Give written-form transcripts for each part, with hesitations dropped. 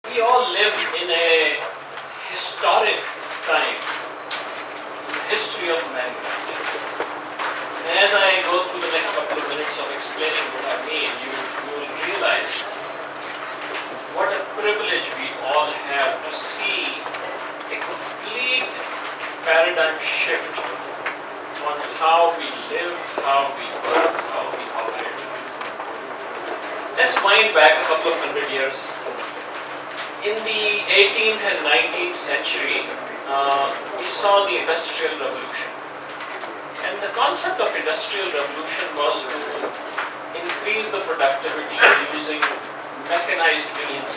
We all live in a historic time in the history of mankind. And as I go through the next couple of minutes of explaining what I mean, you will realize what a privilege we all have to see a complete paradigm shift on how we live, how we work, how we operate. Let's wind back a couple of hundred years. In the 18th and 19th century, we saw the Industrial Revolution. And the concept of Industrial Revolution was to increase the productivity using mechanized means.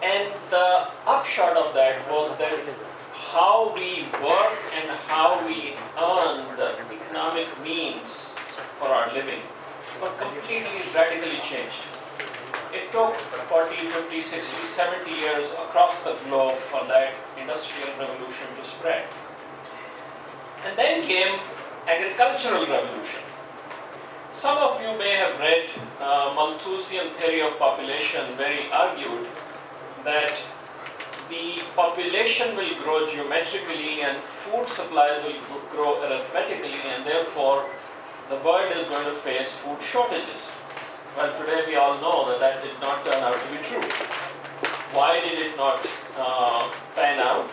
And the upshot of that was that how we work and how we earn the economic means for our living were completely radically changed. It took 40, 50, 60, 70 years across the globe for that industrial revolution to spread. And then came agricultural revolution. Some of you may have read Malthusian theory of population, where he argued that the population will grow geometrically and food supplies will grow arithmetically, and therefore the world is going to face food shortages. Well, today we all know that that did not turn out to be true. Why did it not pan out,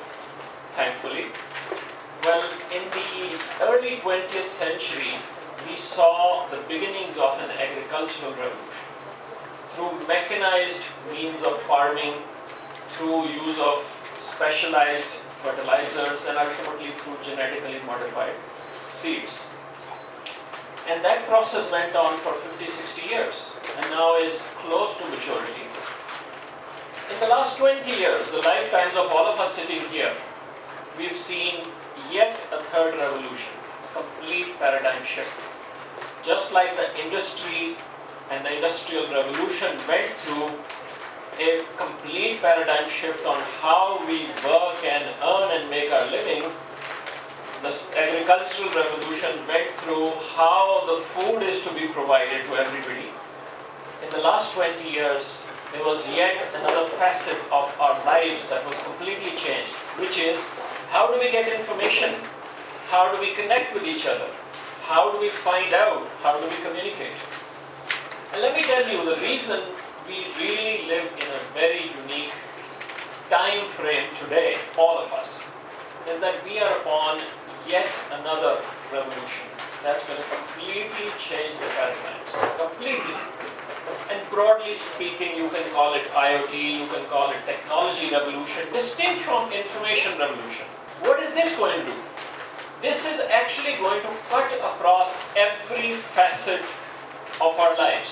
thankfully? Well, in the early 20th century, we saw the beginnings of an agricultural revolution. Through mechanized means of farming, through use of specialized fertilizers, and ultimately through genetically modified seeds. And that process went on for 50, 60 years and now is close to maturity. In the last 20 years, the lifetimes of all of us sitting here, we've seen yet a third revolution, complete paradigm shift. Just like the industry and the industrial revolution went through a complete paradigm shift on how we work and earn and make our living, the agricultural revolution went through how the food is to be provided to everybody. In the last 20 years, there was yet another facet of our lives that was completely changed, which is how do we get information? How do we connect with each other? How do we find out? How do we communicate? And let me tell you, the reason we really live in a very unique time frame today, all of us, is that we are on yet another revolution that's going to completely change the paradigms. Completely. And broadly speaking, you can call it IoT, you can call it technology revolution, distinct from information revolution. What is this going to do? This is actually going to cut across every facet of our lives.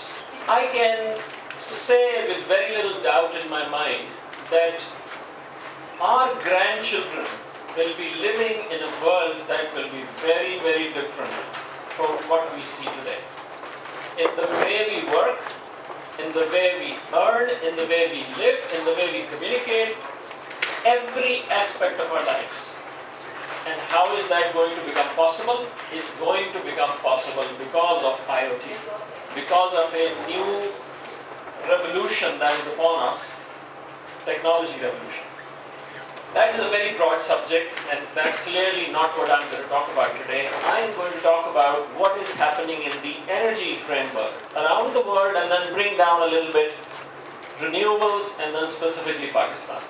I can say with very little doubt in my mind that our grandchildren will be living in a world that will be very, very different from what we see today. In the way we work, in the way we earn, in the way we live, in the way we communicate, every aspect of our lives. And how is that going to become possible? It's going to become possible because of IoT, because of a new revolution that is upon us, technology revolution. That is a very broad subject, and that's clearly not what I'm going to talk about today. I'm going to talk about what is happening in the energy framework around the world, and then bring down a little bit renewables, and then specifically Pakistan.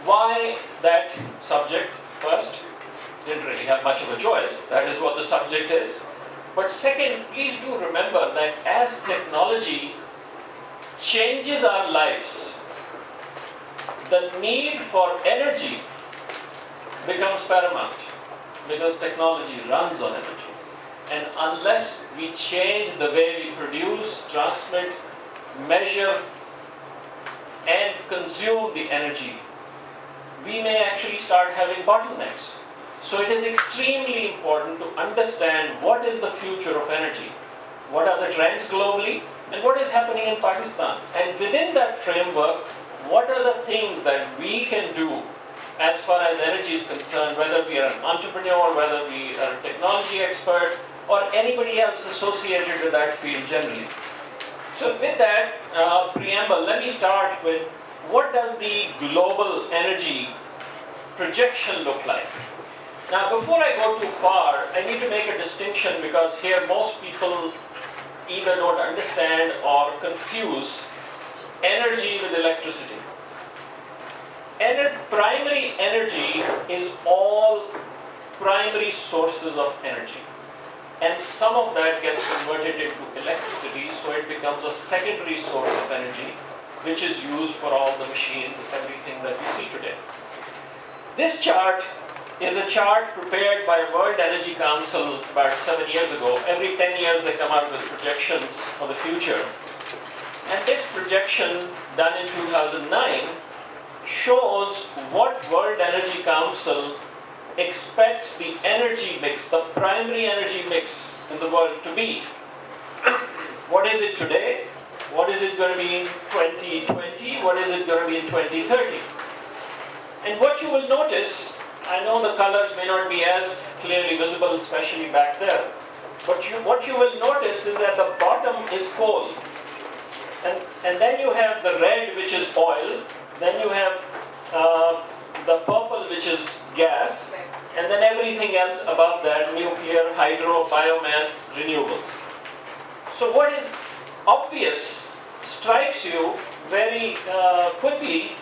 Why that subject? First, didn't really have much of a choice. That is what the subject is. But second, please do remember that as technology changes our lives, the need for energy becomes paramount because technology runs on energy. And unless we change the way we produce, transmit, measure, and consume the energy, we may actually start having bottlenecks. So it is extremely important to understand what is the future of energy, what are the trends globally, and what is happening in Pakistan. And within that framework, what are the things that we can do as far as energy is concerned, whether we are an entrepreneur, whether we are a technology expert, or anybody else associated with that field generally. So with that preamble, let me start with what does the global energy projection look like? Now, before I go too far, I need to make a distinction because here most people either don't understand or confuse energy with electricity. Primary energy is all primary sources of energy. And some of that gets converted into electricity, so it becomes a secondary source of energy, which is used for all the machines, everything that we see today. This chart is a chart prepared by World Energy Council about 7 years ago. Every 10 years they come out with projections for the future. And this projection, done in 2009, shows what World Energy Council expects the energy mix, the primary energy mix in the world to be. What is it today? What is it going to be in 2020? What is it going to be in 2030? And what you will notice, I know the colors may not be as clearly visible, especially back there, but what you will notice is that the bottom is coal. And then you have the red, which is oil, then you have the purple, which is gas, and then everything else above that, nuclear, hydro, biomass, renewables. So what is obvious, strikes you very quickly,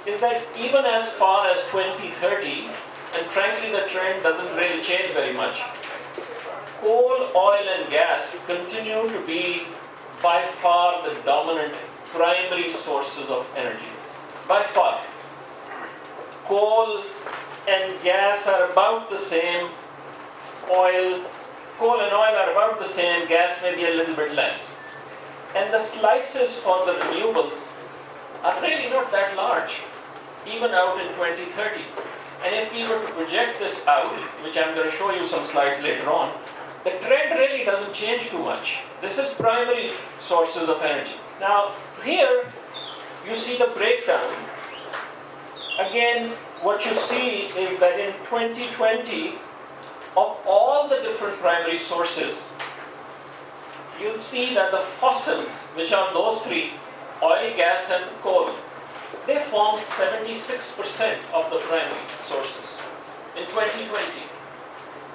is that even as far as 2030, and frankly the trend doesn't really change very much, coal, oil and gas continue to be by far the dominant primary sources of energy. By far. Coal and gas are about the same, coal and oil are about the same, gas may be a little bit less. And the slices for the renewables are really not that large, even out in 2030. And if we were to project this out, which I'm going to show you some slides later on, the trend really doesn't change too much. This is primary sources of energy. Now, here you see the breakdown. Again, what you see is that in 2020, of all the different primary sources, you'll see that the fossils, which are those three, oil, gas and coal, they form 76% of the primary sources in 2020.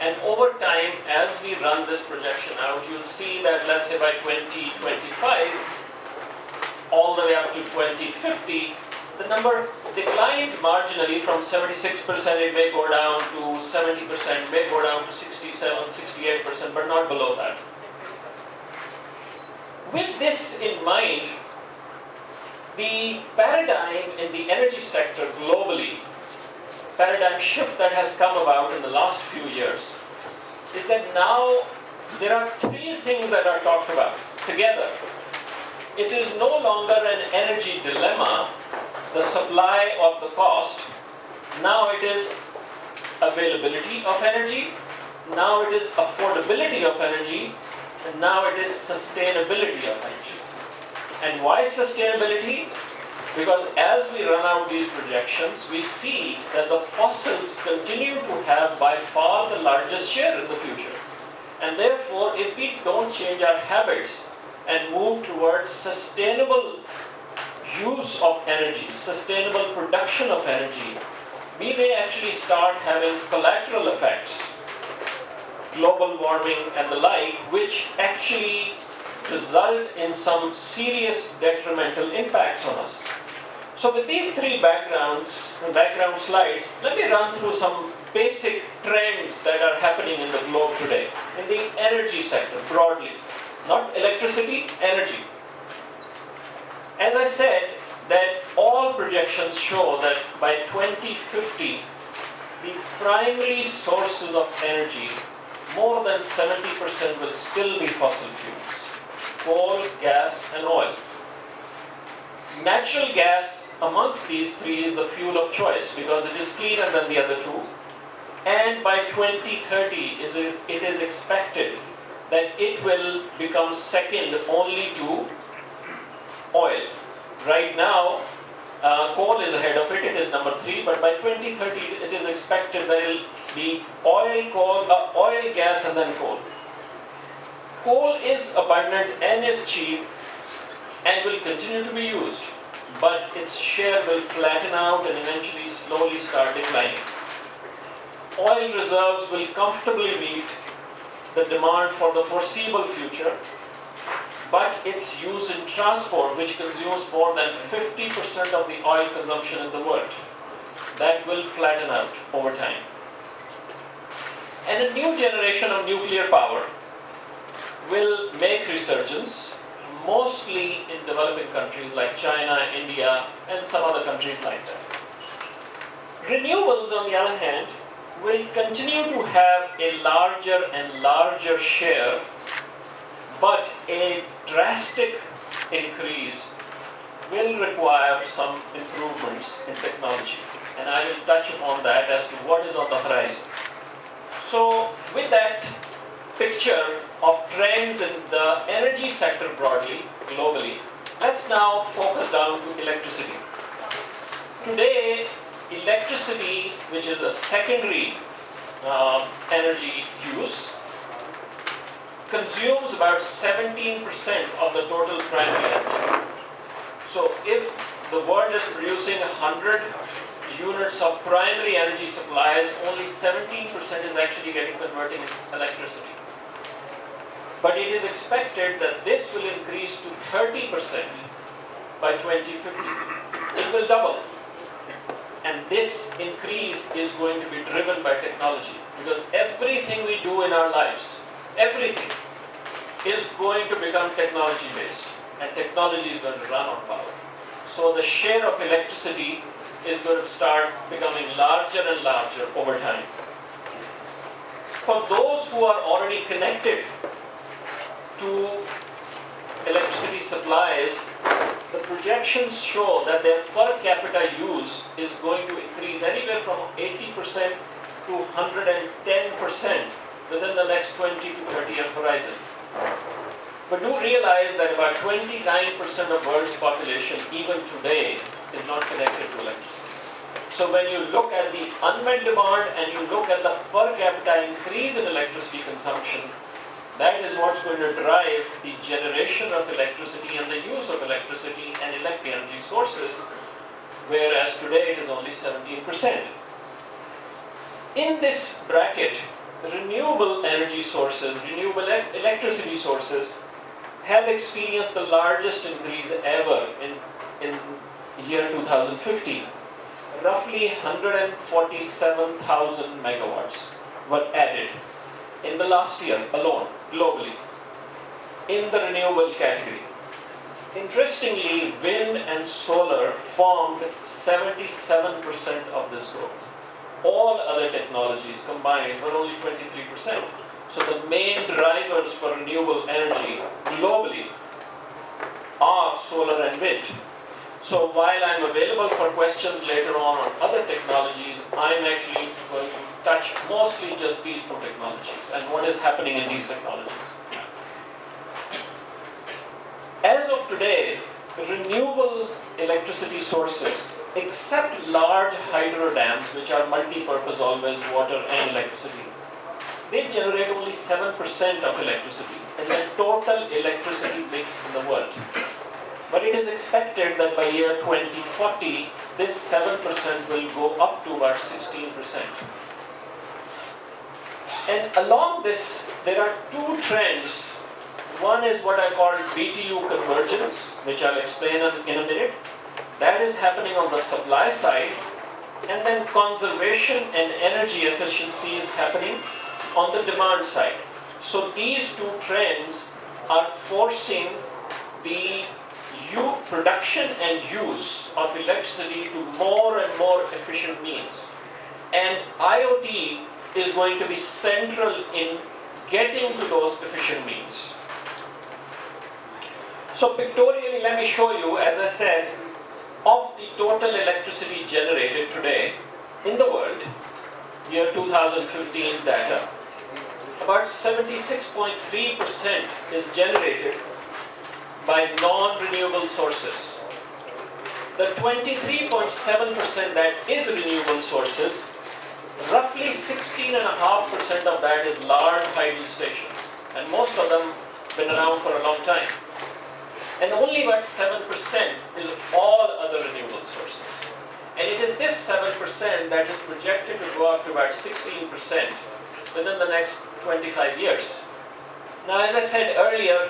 And over time, as we run this projection out, you'll see that, let's say by 2025, all the way up to 2050, the number declines marginally from 76%, it may go down to 70%, may go down to 67, 68%, but not below that. With this in mind, the paradigm in the energy sector globally, paradigm shift that has come about in the last few years, is that now there are three things that are talked about together. It is no longer an energy dilemma, the supply or the cost. Now it is availability of energy, now it is affordability of energy, and now it is sustainability of energy. And why sustainability? Because as we run out these projections, we see that the fossils continue to have by far the largest share in the future. And therefore, if we don't change our habits and move towards sustainable use of energy, sustainable production of energy, we may actually start having collateral effects, global warming and the like, which actually result in some serious detrimental impacts on us. So with these three background slides, let me run through some basic trends that are happening in the globe today, in the energy sector broadly, not electricity, energy. As I said, that all projections show that by 2050, the primary sources of energy, more than 70% will still be fossil fuels. Coal, gas, and oil. Natural gas amongst these three is the fuel of choice because it is cleaner than the other two. And by 2030, it is expected that it will become second only to oil. Right now, coal is ahead of it, it is number 3, but by 2030, it is expected that it will be oil, gas, and then coal. Coal is abundant and is cheap and will continue to be used. but its share will flatten out and eventually slowly start declining. Oil reserves will comfortably meet the demand for the foreseeable future, but its use in transport, which consumes more than 50% of the oil consumption in the world, that will flatten out over time. And a new generation of nuclear power will make resurgence, mostly in developing countries like China, India, and some other countries like that. Renewables, on the other hand, will continue to have a larger and larger share, but a drastic increase will require some improvements in technology. And I will touch upon that as to what is on the horizon. So with that picture of trends in the energy sector broadly, globally, let's now focus down to electricity. Today, electricity, which is a secondary energy use, consumes about 17% of the total primary energy. So if the world is producing 100 units of primary energy supplies, only 17% is actually getting converted into electricity. But it is expected that this will increase to 30% by 2050. It will double. And this increase is going to be driven by technology, because everything we do in our lives, everything is going to become technology based, and technology is going to run on power. So the share of electricity is going to start becoming larger and larger over time. For those who are already connected to electricity supplies, the projections show that their per capita use is going to increase anywhere from 80% to 110% within the next 20 to 30 year horizon. But do realize that about 29% of world's population, even today, is not connected to electricity. So when you look at the unmet demand and you look at the per capita increase in electricity consumption, that is what's going to drive the generation of electricity and the use of electricity and electric energy sources, whereas today it is only 17%. In this bracket, renewable energy sources, renewable electricity sources have experienced the largest increase ever in year 2015. Roughly 147,000 megawatts were added in the last year alone, globally, in the renewable category. Interestingly, wind and solar formed 77% of this growth. All other technologies combined were only 23%. So the main drivers for renewable energy globally are solar and wind. So while I'm available for questions later on other technologies, I'm actually going to touch mostly just these two technologies and what is happening in these technologies. As of today, renewable electricity sources, except large hydro dams, which are multi-purpose always water and electricity, they generate only 7% of electricity in the total electricity mix in the world. But it is expected that by year 2040, this 7% will go up to about 16%. And along this, there are two trends. One is what I call PTU Convergence, which I'll explain in a minute. That is happening on the supply side. And then conservation and energy efficiency is happening on the demand side. So these two trends are forcing the production and use of electricity to more and more efficient means. And IoT is going to be central in getting to those efficient means. So pictorially, let me show you, as I said, of the total electricity generated today in the world, year 2015 data, about 76.3% is generated by non-renewable sources. The 23.7% that is renewable sources, roughly 16.5% of that is large hydro stations, and most of them been around for a long time. And only about 7% is all other renewable sources. And it is this 7% that is projected to go up to about 16% within the next 25 years. Now, as I said earlier,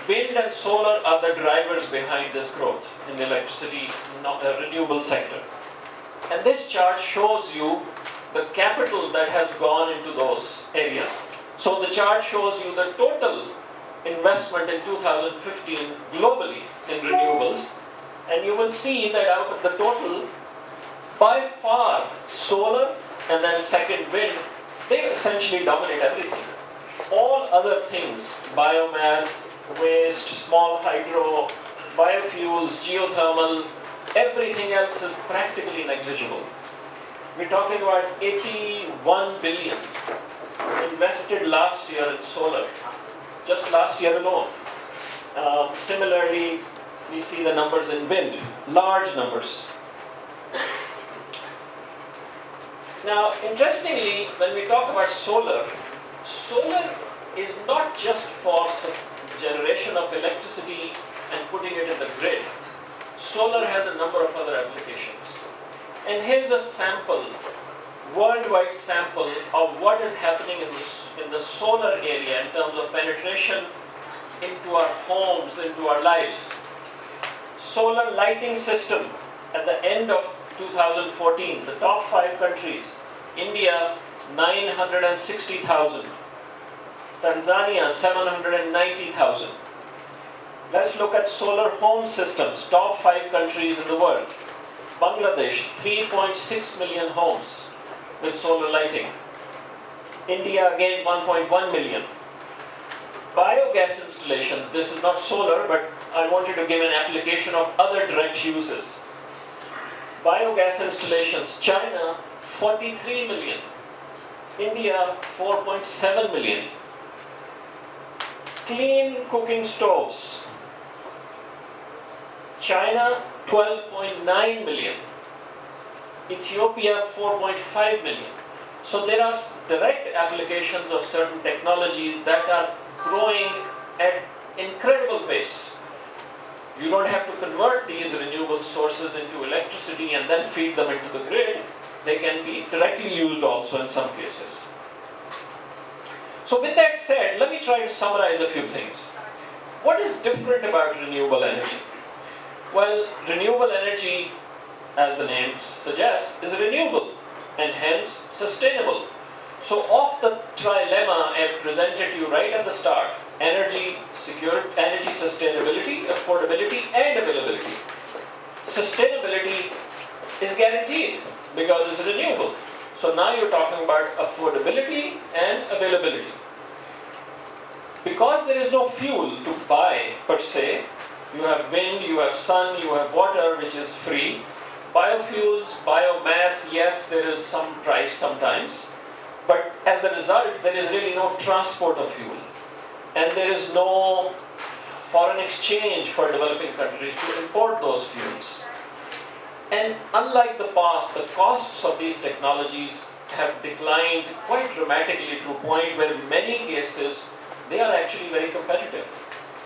wind and solar are the drivers behind this growth in the electricity renewable sector. And this chart shows you the capital that has gone into those areas. So the chart shows you the total investment in 2015 globally in renewables, and you will see that out of the total, by far solar and then second wind, they essentially dominate everything. All other things, biomass, waste, small hydro, biofuels, geothermal, everything else is practically negligible. We're talking about 81 billion invested last year in solar, just last year alone. Similarly, we see the numbers in wind, large numbers. Now, interestingly, when we talk about solar, solar is not just for generation of electricity and putting it in the grid. Solar has a number of other applications. And here's a sample, worldwide sample of what is happening in the solar area in terms of penetration into our homes, into our lives. Solar lighting system at the end of 2014, the top 5 countries: India 960,000, Tanzania 790,000. Let's look at solar home systems, top 5 countries in the world. Bangladesh, 3.6 million homes with solar lighting. India again 1.1 million. Biogas installations, this is not solar, but I wanted to give an application of other direct uses. Biogas installations, China 43 million, India 4.7 million. Clean cooking stoves, China 12.9 million, Ethiopia 4.5 million. So there are direct applications of certain technologies that are growing at incredible pace. You don't have to convert these renewable sources into electricity and then feed them into the grid. They can be directly used also in some cases. So with that said, let me try to summarize a few things. What is different about renewable energy? Well, renewable energy, as the name suggests, is renewable and hence sustainable. So of the trilemma I presented to you right at the start, energy security, energy sustainability, affordability and availability. Sustainability is guaranteed because it's renewable. So now you're talking about affordability and availability. Because there is no fuel to buy per se, you have wind, you have sun, you have water which is free. Biofuels, biomass, yes, there is some price sometimes. But as a result, there is really no transport of fuel. And there is no foreign exchange for developing countries to import those fuels. And unlike the past, the costs of these technologies have declined quite dramatically to a point where in many cases they are actually very competitive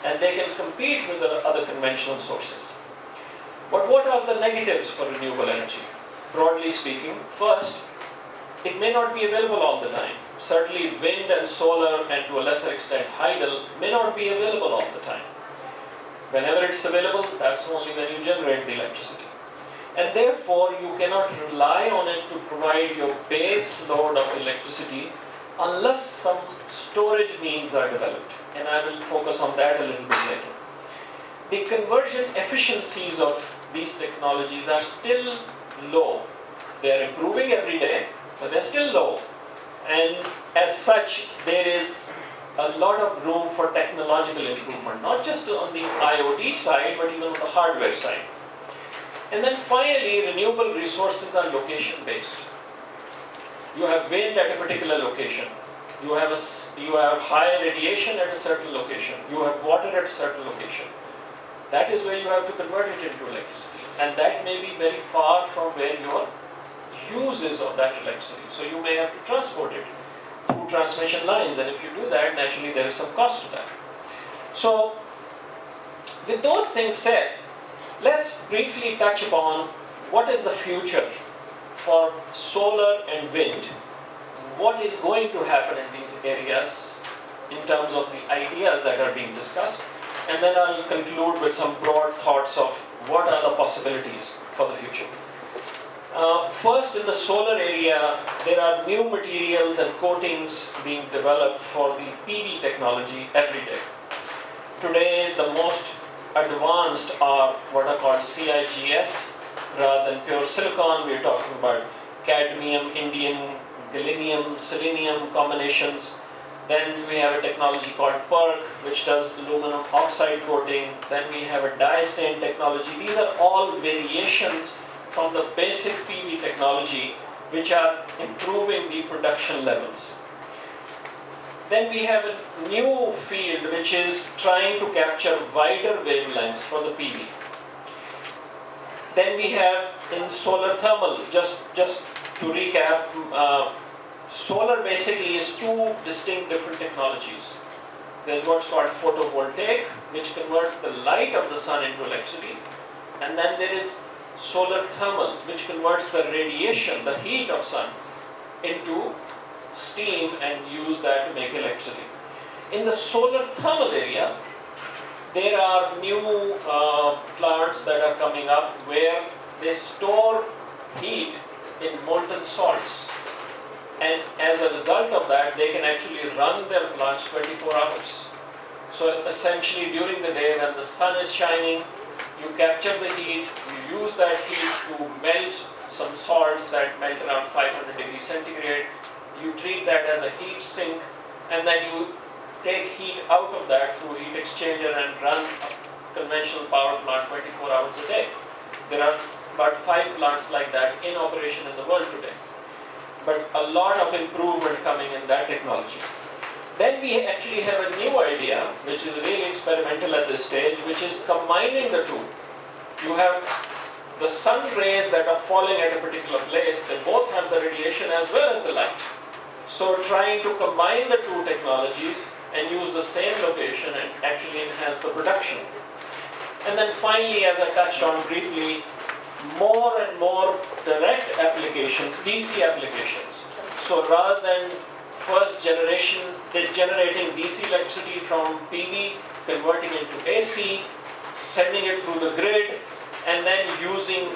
and they can compete with the other conventional sources. But what are the negatives for renewable energy? Broadly speaking, first, it may not be available all the time. Certainly wind and solar and to a lesser extent hydel may not be available all the time. Whenever it's available, that's only when you generate the electricity. And therefore, you cannot rely on it to provide your base load of electricity unless some storage means are developed. And I will focus on that a little bit later. The conversion efficiencies of these technologies are still low. They are improving every day, but they're still low. And as such, there is a lot of room for technological improvement, not just on the IoT side, but even on the hardware side. And then finally, renewable resources are location-based. You have wind at a particular location. You have high radiation at a certain location. You have water at a certain location. That is where you have to convert it into electricity. And that may be very far from where your use is of that electricity. So you may have to transport it through transmission lines. And if you do that, naturally there is some cost to that. So with those things said, let's briefly touch upon what is the future for solar and wind. What is going to happen in these areas in terms of the ideas that are being discussed, and then I'll conclude with some broad thoughts of what are the possibilities for the future. First, in the solar area, there are new materials and coatings being developed for the PV technology every day. Today, the most advanced are what are called CIGS rather than pure silicon. We're talking about cadmium, indium, gallium, selenium combinations. Then we have a technology called PERC, which does aluminum oxide coating. Then we have a dye stain technology. These are all variations from the basic PV technology, which are improving the production levels. Then we have a new field which is trying to capture wider wavelengths for the PV. Then we have in solar thermal, just to recap, solar basically is two distinct different technologies. There's what's called photovoltaic, which converts the light of the sun into electricity. And then there is solar thermal, which converts the radiation, the heat of sun, into steam and use that to make electricity. In the solar thermal area, there are new plants that are coming up where they store heat in molten salts. And as a result of that, they can actually run their plants 24 hours. So essentially during the day when the sun is shining, you capture the heat, you use that heat to melt some salts that melt around 500 degrees centigrade. You treat that as a heat sink, and then you take heat out of that through heat exchanger and run a conventional power plant 24 hours a day. There are about 5 plants like that in operation in the world today. But a lot of improvement coming in that technology. Then we actually have a new idea, which is really experimental at this stage, which is combining the two. You have the sun rays that are falling at a particular place, they both have the radiation as well as the light. So trying to combine the two technologies and use the same location and actually enhance the production. And then finally, as I touched on briefly, more and more direct applications, DC applications. So rather than first generation, generating DC electricity from PV, converting it to AC, sending it through the grid, and then using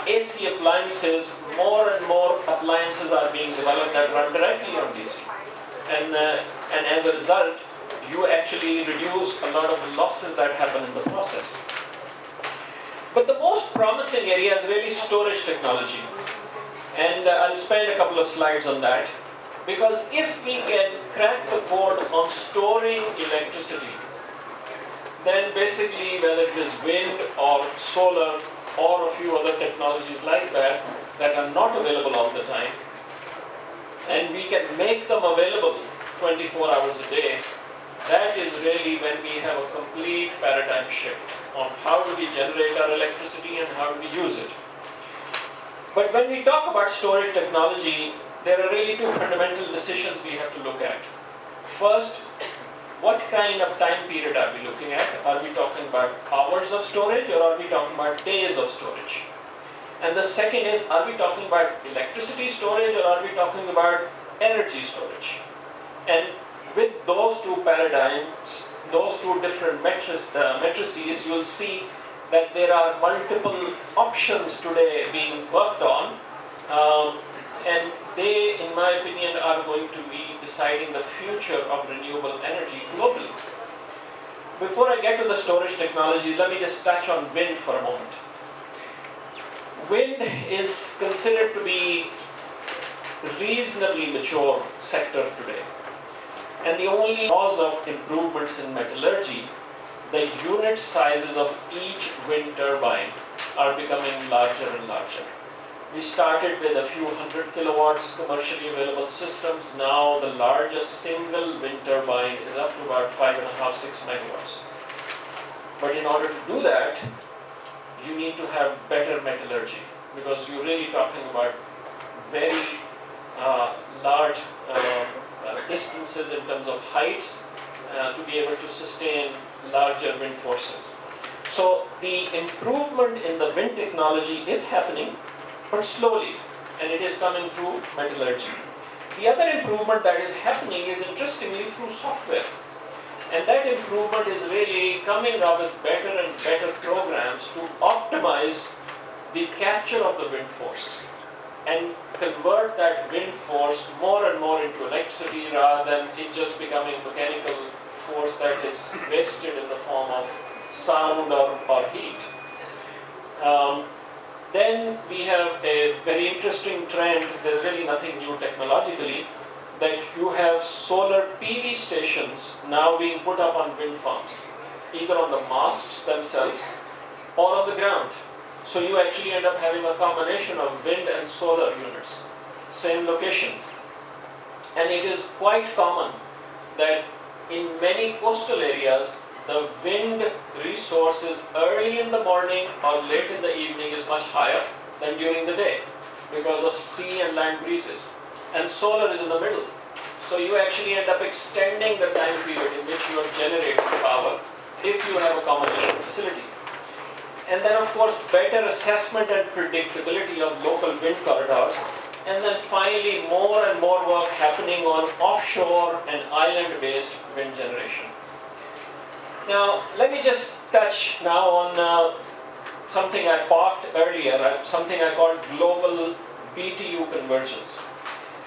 AC appliances, more and more appliances are being developed that run directly on DC. And as a result, you actually reduce a lot of the losses that happen in the process. But the most promising area is really storage technology. And I'll spend a couple of slides on that. Because if we can crack the code on storing electricity, then basically whether it is wind or solar or a few other technologies like that that are not available all the time, and we can make them available 24 hours a day, that is really when we have a complete paradigm shift on how do we generate our electricity and how do we use it. But when we talk about storage technology, there are really two fundamental decisions we have to look at. First, what kind of time period are we looking at? Are we talking about hours of storage or are we talking about days of storage? And the second is, are we talking about electricity storage or are we talking about energy storage? And with those two paradigms, those two different matrices, you'll see that there are multiple options today being worked on. And they, in my opinion, are going to be deciding the future of renewable energy globally. Before I get to the storage technologies, let me just touch on wind for a moment. Wind is considered to be a reasonably mature sector today. And the only cause of improvements in metallurgy, the unit sizes of each wind turbine are becoming larger and larger. We started with a few hundred kilowatts commercially available systems. Now the largest single wind turbine is up to about 5.5, 6 megawatts. But in order to do that, you need to have better metallurgy, because you're really talking about very large distances in terms of heights to be able to sustain larger wind forces. So the improvement in the wind technology is happening, but slowly, and it is coming through metallurgy. The other improvement that is happening is interestingly through software. And that improvement is really coming up with better and better programs to optimize the capture of the wind force and convert that wind force more and more into electricity rather than it just becoming mechanical force that is wasted in the form of sound or heat. Then we have a very interesting trend, there's really nothing new technologically, that you have solar PV stations now being put up on wind farms, either on the masts themselves or on the ground. So you actually end up having a combination of wind and solar units, same location. And it is quite common that in many coastal areas, the wind resources early in the morning or late in the evening is much higher than during the day because of sea and land breezes. And solar is in the middle. So you actually end up extending the time period in which you are generating power if you have a combination facility. And then of course better assessment and predictability of local wind corridors. And then finally more and more work happening on offshore and island-based wind generation. Now let me just touch now on something I parked earlier, something I called global PTU convergence.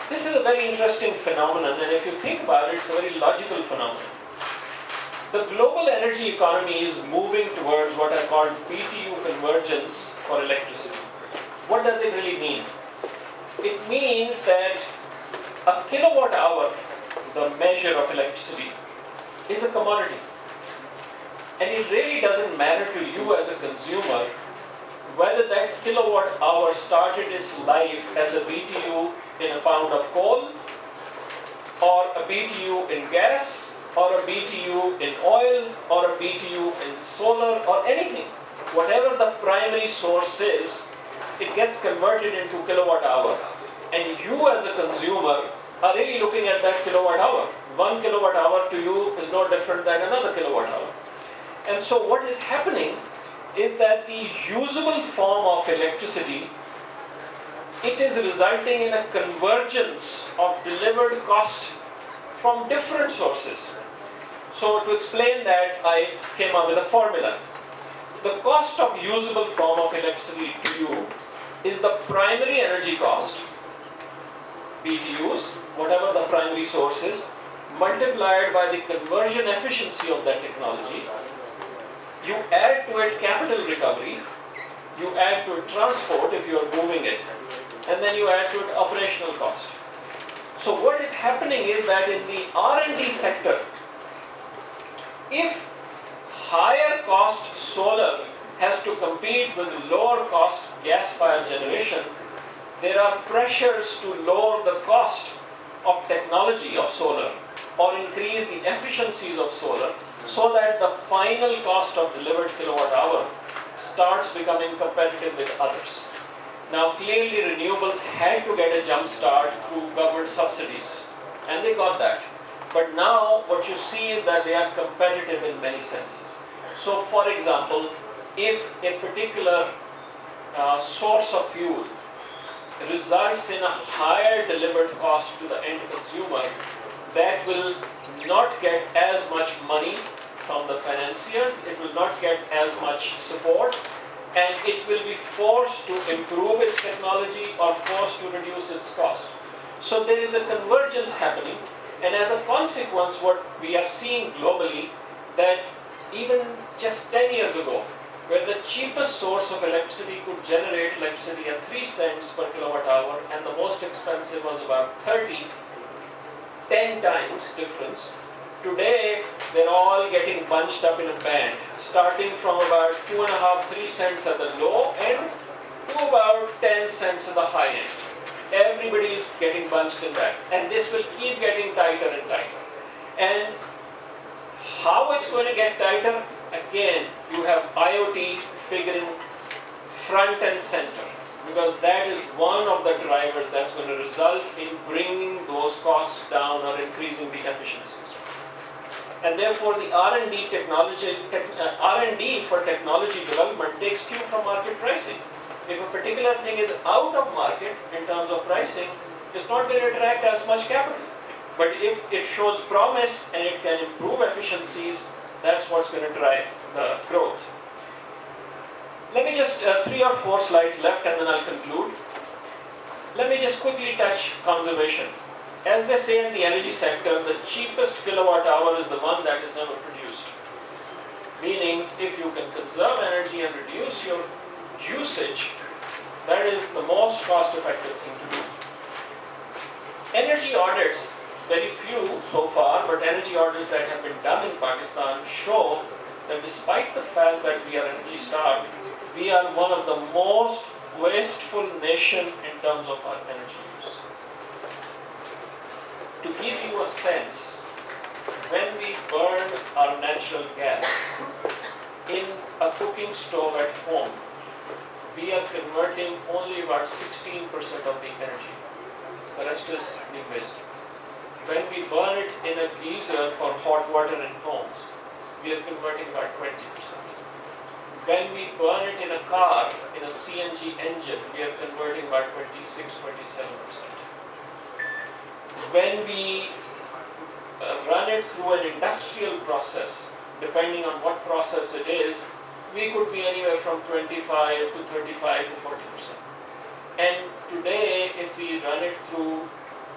This is a very interesting phenomenon, and if you think about it, it's a very logical phenomenon. The global energy economy is moving towards what I call PTU convergence for electricity. What does it really mean? It means that a kilowatt hour, the measure of electricity, is a commodity. And it really doesn't matter to you as a consumer whether that kilowatt hour started its life as a BTU in a pound of coal, or a BTU in gas, or a BTU in oil, or a BTU in solar, or anything. Whatever the primary source is, it gets converted into kilowatt hour. And you as a consumer are really looking at that kilowatt hour. 1 kilowatt hour to you is no different than another kilowatt hour. And so what is happening is that the usable form of electricity, it is resulting in a convergence of delivered cost from different sources. So to explain that, I came up with a formula. The cost of usable form of electricity to you is the primary energy cost, BTUs, whatever the primary source is, multiplied by the conversion efficiency of that technology. You add to it capital recovery, you add to it transport if you are moving it, and then you add to it operational cost. So what is happening is that in the R&D sector, if higher cost solar has to compete with lower cost gas-fired generation, there are pressures to lower the cost of technology of solar or increase the efficiencies of solar so that the final cost of delivered kilowatt hour starts becoming competitive with others. Now clearly renewables had to get a jump start through government subsidies, and they got that. But now what you see is that they are competitive in many senses. So for example, if a particular source of fuel results in a higher delivered cost to the end consumer, that will not get as much money from the financiers, it will not get as much support, and it will be forced to improve its technology or forced to reduce its cost. So there is a convergence happening, and as a consequence what we are seeing globally, that even just 10 years ago, where the cheapest source of electricity could generate electricity at 3 cents per kilowatt hour and the most expensive was about 10 times difference. Today, they're all getting bunched up in a band, starting from about 2.5, 3 cents at the low end to about 10 cents at the high end. Everybody is getting bunched in that, and this will keep getting tighter and tighter. And how it's going to get tighter? Again, you have IoT figuring front and center, because that is one of the drivers that's going to result in bringing those costs down or increasing the efficiencies. And therefore, the R&D for technology development takes cue from market pricing. If a particular thing is out of market in terms of pricing, it's not going to attract as much capital. But if it shows promise and it can improve efficiencies, that's what's going to drive the growth. Let me just 3 or 4 slides left and then I'll conclude. Let me just quickly touch conservation. As they say in the energy sector, the cheapest kilowatt hour is the one that is never produced. Meaning, if you can conserve energy and reduce your usage, that is the most cost-effective thing to do. Energy audits, very few so far, but energy audits that have been done in Pakistan show that despite the fact that we are energy starved, we are one of the most wasteful nation in terms of our energy use. To give you a sense, when we burn our natural gas in a cooking stove at home, we are converting only about 16% of the energy. The rest is being wasted. When we burn it in a geyser for hot water in homes, we are converting about 20%. When we burn it in a car, in a CNG engine, we are converting about 26-27%. When we run it through an industrial process, depending on what process it is, we could be anywhere from 25 to 35 to 40%. And today, if we run it through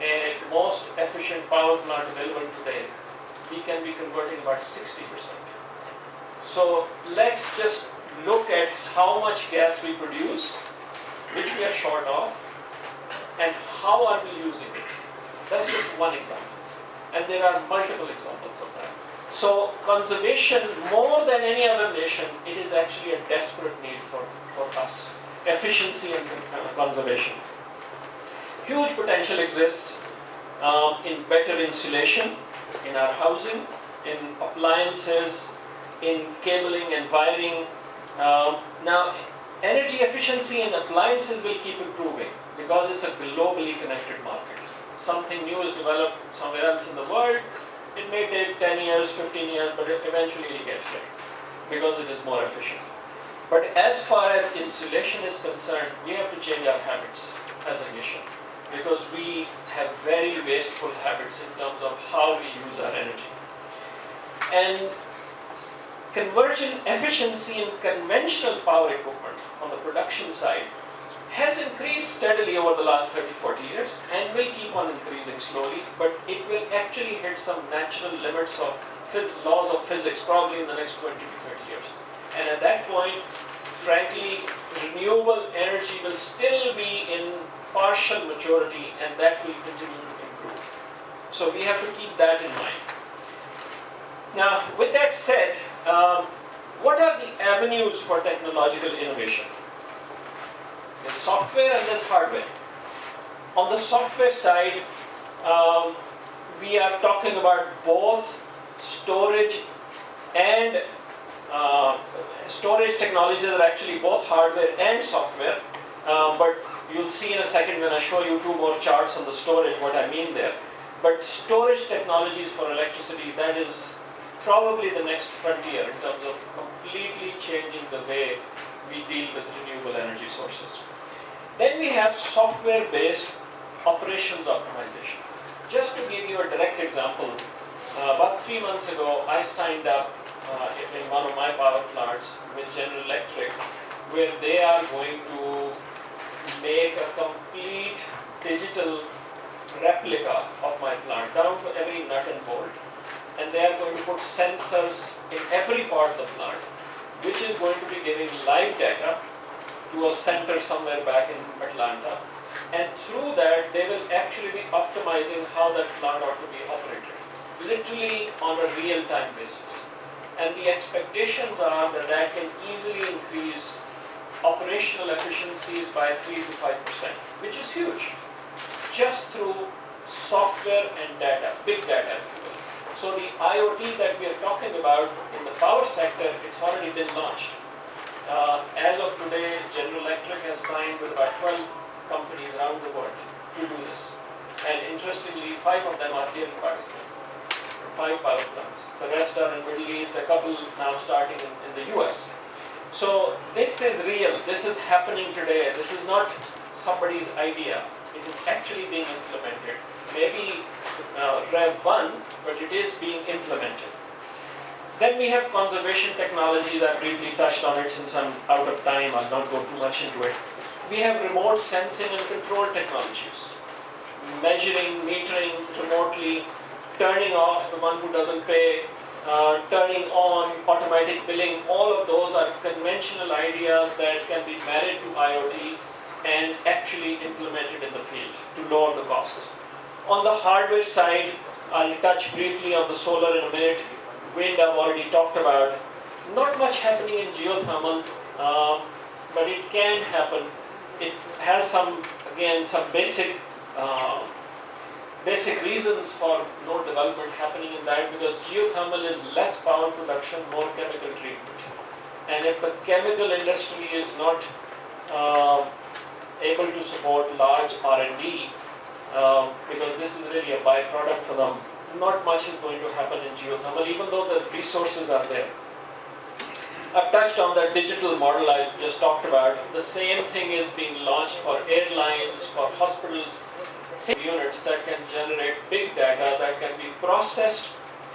a most efficient power plant available today, we can be converting about 60%. So let's just look at how much gas we produce, which we are short of, and how are we using it. That's just one example. And there are multiple examples of that. So conservation, more than any other nation, it is actually a desperate need for us. Efficiency and conservation. Huge potential exists in better insulation in our housing, in appliances, in cabling and wiring. Now, energy efficiency in appliances will keep improving because it's a globally connected market. Something new is developed somewhere else in the world. It may take 10 years, 15 years, but eventually it'll get here because it is more efficient. But as far as insulation is concerned, we have to change our habits as a nation because we have very wasteful habits in terms of how we use our energy. And conversion efficiency in conventional power equipment on the production side has increased steadily over the last 30-40 years and will keep on increasing slowly, but it will actually hit some natural limits of laws of physics probably in the next 20 to 30 years. And at that point, frankly, renewable energy will still be in partial maturity and that will continue to improve. So we have to keep that in mind. Now, with that said, what are the avenues for technological innovation? There's software and there's hardware. On the software side, we are talking about both storage and storage technologies are actually both hardware and software, but you'll see in a second when I show you 2 more charts on the storage what I mean there. But storage technologies for electricity, that is probably the next frontier in terms of completely changing the way we deal with renewable energy sources. Then we have software-based operations optimization. Just to give you a direct example, about 3 months ago, I signed up in one of my power plants with General Electric, where they are going to make a complete digital replica of my plant, down to every nut and bolt. And they are going to put sensors in every part of the plant, which is going to be giving live data to a center somewhere back in Atlanta. And through that, they will actually be optimizing how that plant ought to be operated, literally on a real-time basis. And the expectations are that that can easily increase operational efficiencies by 3 to 5%, which is huge, just through software and data, big data, if you will. So the IoT that we are talking about in the power sector, it's already been launched. As of today, General Electric has signed with about 12 companies around the world to do this. And interestingly, 5 of them are here in Pakistan. 5 power plants. The rest are in Middle East, a couple now starting in the US. So this is real, this is happening today, this is not somebody's idea, it is actually being implemented. Maybe Rev 1, but it is being implemented. Then we have conservation technologies. I briefly touched on it since I'm out of time, I'll not go too much into it. We have remote sensing and control technologies. Measuring, metering remotely, turning off the one who doesn't pay, turning on automatic billing, all of those are conventional ideas that can be married to IoT and actually implemented in the field to lower the costs. On the hardware side, I'll touch briefly on the solar in a minute. Wind I've already talked about. Not much happening in geothermal, but it can happen. It has some basic reasons for no development happening in that, because geothermal is less power production, more chemical treatment. And if the chemical industry is not able to support large R&D, because this is really a byproduct for them, not much is going to happen in geothermal, even though the resources are there. I've touched on that digital model I just talked about. The same thing is being launched for airlines, for hospitals, units that can generate big data that can be processed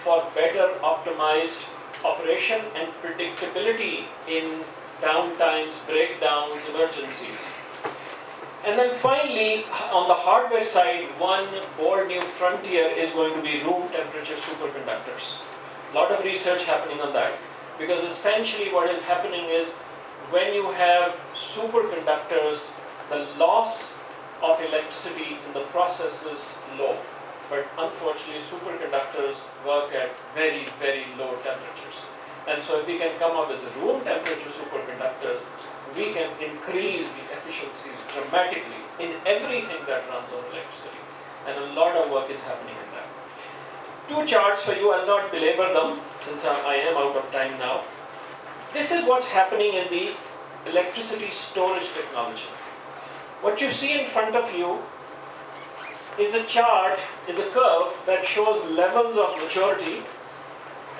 for better optimized operation and predictability in downtimes, breakdowns, emergencies. And then finally, on the hardware side, one bold new frontier is going to be room temperature superconductors. A lot of research happening on that, because essentially what is happening is when you have superconductors, the loss of electricity in the process is low. But unfortunately, superconductors work at very, very low temperatures. And so if we can come up with room temperature superconductors, we can increase the efficiencies dramatically in everything that runs on electricity. And a lot of work is happening in that. Two charts for you, I'll not belabor them since I am out of time now. This is what's happening in the electricity storage technology. What you see in front of you is a chart, is a curve that shows levels of maturity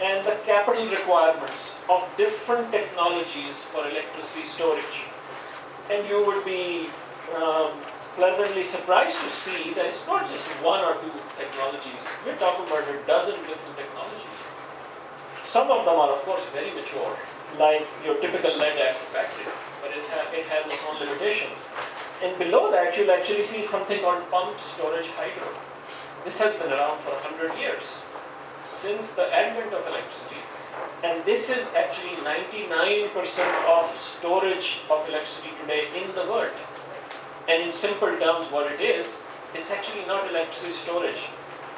and the capital requirements of different technologies for electricity storage. And you would be pleasantly surprised to see that it's not just one or two technologies. We're talking about a dozen different technologies. Some of them are, of course, very mature, like your typical lead-acid battery, but it has its own limitations. And below that, you'll actually see something called pumped storage hydro. This has been around for 100 years, since the advent of electricity. And this is actually 99% of storage of electricity today in the world. And in simple terms, what it is, it's actually not electricity storage.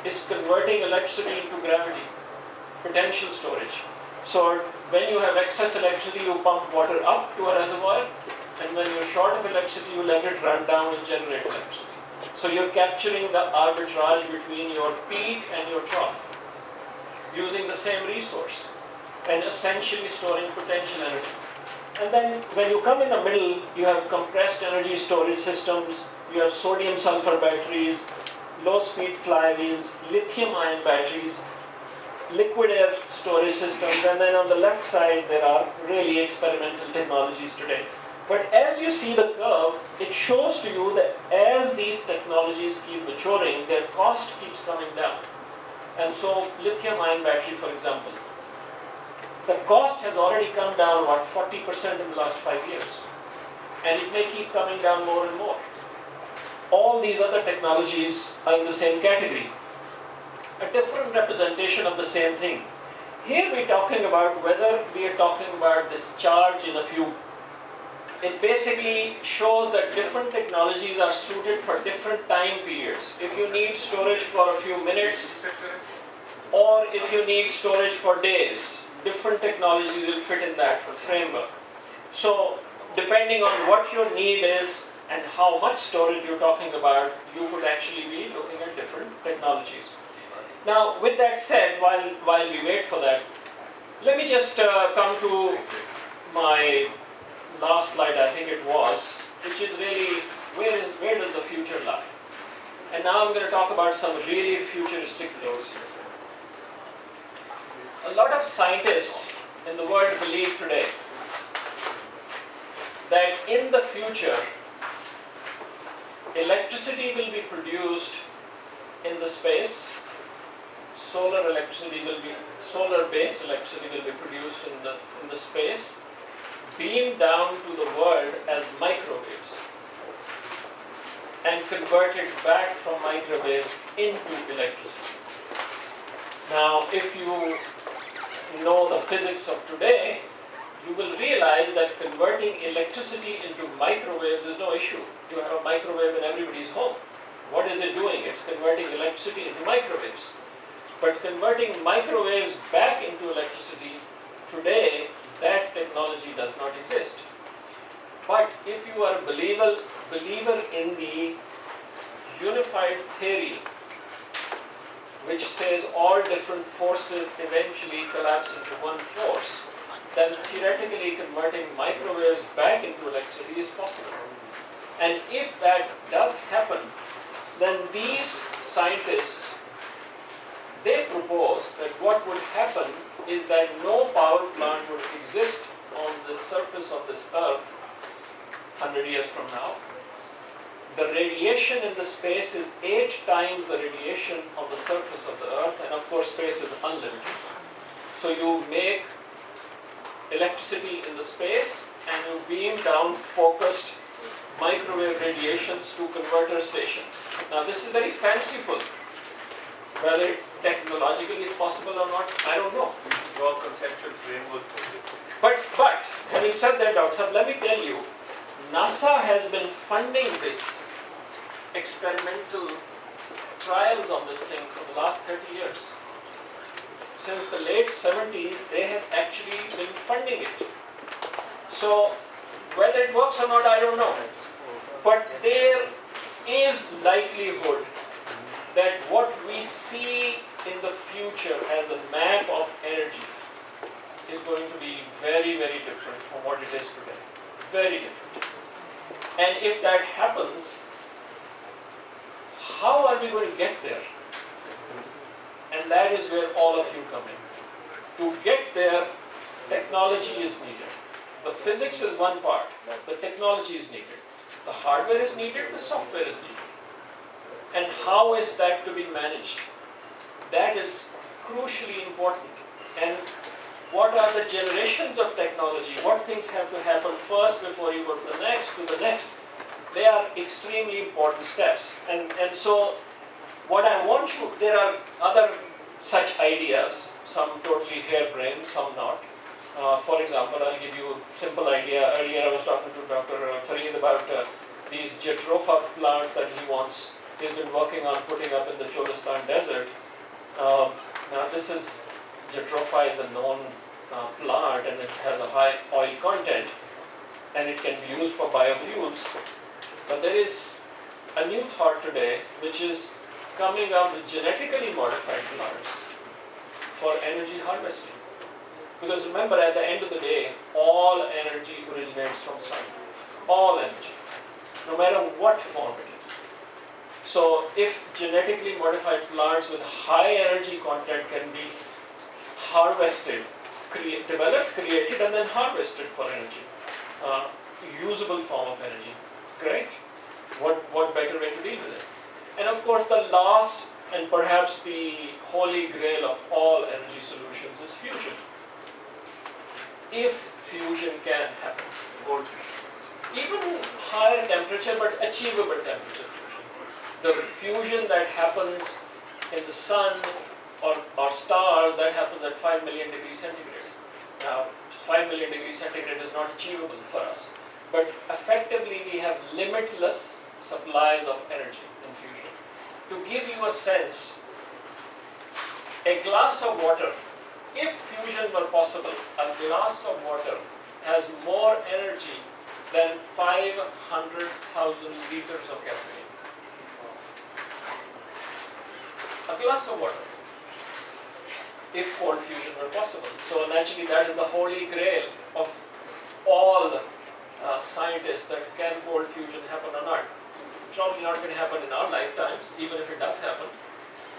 It's converting electricity into gravity, potential storage. So when you have excess electricity, you pump water up to a reservoir, and when you're short of electricity, you let it run down and generate electricity. So you're capturing the arbitrage between your peak and your trough, using the same resource, and essentially storing potential energy. And then when you come in the middle, you have compressed energy storage systems, you have sodium sulfur batteries, low speed flywheels, lithium ion batteries, liquid air storage systems, and then on the left side there are really experimental technologies today. But as you see the curve, it shows to you that as these technologies keep maturing, their cost keeps coming down. And so lithium ion battery, for example, the cost has already come down about 40% in the last 5 years. And it may keep coming down more and more. All these other technologies are in the same category. A different representation of the same thing. Here we're talking about whether we are talking about discharge in a few. It basically shows that different technologies are suited for different time periods. If you need storage for a few minutes, or if you need storage for days, different technologies will fit in that framework. So depending on what your need is and how much storage you're talking about, you could actually be looking at different technologies. Now, with that said, while we wait for that, let me just come to my last slide, I think it was, which is really where does the future lie? And now I'm going to talk about some really futuristic things. A lot of scientists in the world believe today that in the future, electricity will be produced in the space, solar-based electricity will be produced in the space, beamed down to the world as microwaves, and converted back from microwaves into electricity. Now, if you know the physics of today, you will realize that converting electricity into microwaves is no issue. You have a microwave in everybody's home. What is it doing? It's converting electricity into microwaves. But converting microwaves back into electricity, today, that technology does not exist. But if you are a believer in the unified theory, which says all different forces eventually collapse into one force, then theoretically converting microwaves back into electricity is possible. And if that does happen, then these scientists, they propose that what would happen is that no power plant would exist on the surface of this earth 100 years from now. The radiation in the space is 8 times the radiation on the surface of the earth, and of course space is unlimited. So you make electricity in the space and you beam down focused microwave radiations to converter stations. Now this is very fanciful. Whether it technologically is possible or not, I don't know. Your conceptual framework. But having said that, Dr. Saab, let me tell you, NASA has been funding this experimental trials on this thing for the last 30 years. Since the late 70s, they have actually been funding it. So whether it works or not, I don't know. But there is likelihood that what we see in the future as a map of energy is going to be very, very different from what it is today. Very different. And if that happens, how are we going to get there? And that is where all of you come in. To get there, technology is needed. The physics is one part, the technology is needed. The hardware is needed, the software is needed. And how is that to be managed? That is crucially important. And what are the generations of technology? What things have to happen first before you go to the next? They are extremely important steps. And so what I want you, there are other such ideas, some totally harebrained, some not. For example, I'll give you a simple idea. Earlier I was talking to Dr. Fareed about these Jetrofa plants that he's been working on putting up in the Cholistan desert. Now this is, Jetrofa is a known plant and it has a high oil content and it can be used for biofuels. But there is a new thought today which is coming up with genetically modified plants for energy harvesting. Because remember, at the end of the day, all energy originates from sun. All energy, no matter what form it is. So if genetically modified plants with high energy content can be harvested, developed, created, and then harvested for energy, usable form of energy, great. What better way to deal with it? And of course, the last and perhaps the holy grail of all energy solutions is fusion. If fusion can happen, even higher temperature but achievable temperature fusion. The fusion that happens in the sun or stars, that happens at 5 million degrees centigrade. Now, 5 million degrees centigrade is not achievable for us, but effectively we have limitless supplies of energy in fusion. To give you a sense, a glass of water, if fusion were possible, a glass of water has more energy than 500,000 liters of gasoline. A glass of water, if cold fusion were possible. So naturally that is the holy grail of all scientists, that can cold fusion happen or not. Probably not going to happen in our lifetimes, even if it does happen.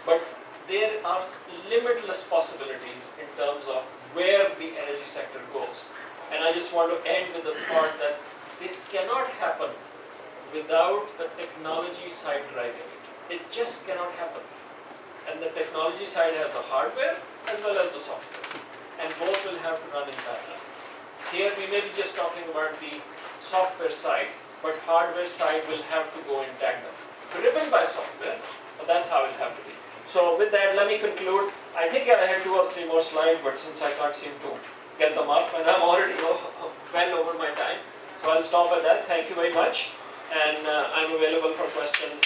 But there are limitless possibilities in terms of where the energy sector goes. And I just want to end with the thought that this cannot happen without the technology side driving it. It just cannot happen. And the technology side has the hardware as well as the software. And both will have to run in parallel. Here we may be just talking about the software side, but hardware side will have to go in tandem. Driven by software, but that's how it will have to be. So with that, let me conclude. I think I had 2 or 3 more slides, but since I can't seem to get them up, and I'm already well over my time, so I'll stop at that. Thank you very much, and I'm available for questions.